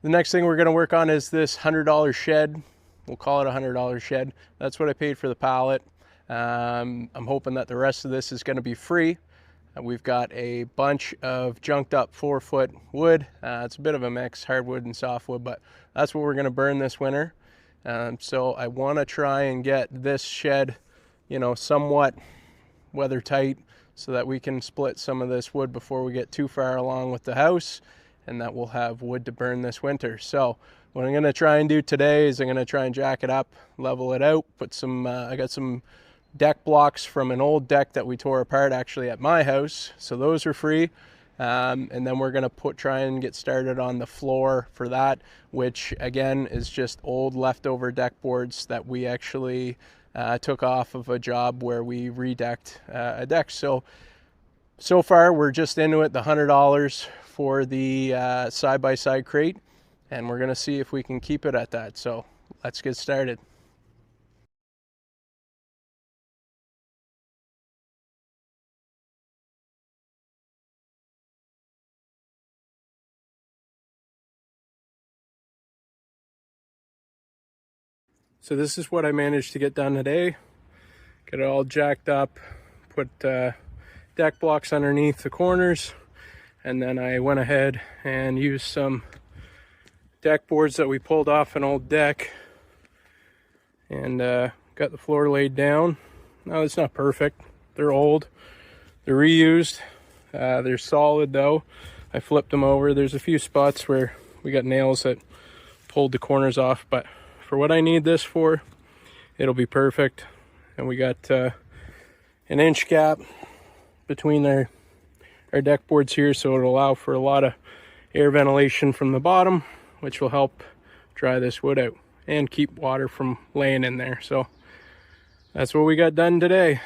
The next thing we're going to work on is this $100 shed. We'll call it a $100 shed. That's what I paid for the pallet. I'm hoping that the rest of this is going to be free. We've got a bunch of junked up 4-foot wood. It's a bit of a mix, hardwood and softwood, but that's what we're going to burn this winter. So I want to try and get this shed, you know, somewhat weather tight so that we can split some of this wood before we get too far along with the house, and that we'll have wood to burn this winter. So what I'm going to try and do today is I'm going to try and jack it up, level it out, put some, I got some deck blocks from an old deck that we tore apart actually at my house, so those are free. And then we're going to try and get started on the floor for that, which again is just old leftover deck boards that we actually took off of a job where we redecked a deck. So far we're just into it, the $100 for the side-by-side crate, and we're going to see if we can keep it at that. So let's get started. So this is what I managed to get done today. Get it all jacked up, put deck blocks underneath the corners, and then I went ahead and used some deck boards that we pulled off an old deck and got the floor laid down. Now it's not perfect, they're old, they're reused, they're solid though. I flipped them over. There's a few spots where we got nails that pulled the corners off, but for what I need this for, it'll be perfect. And we got an inch gap between our deck boards here, so it'll allow for a lot of air ventilation from the bottom, which will help dry this wood out and keep water from laying in there. So that's what we got done today.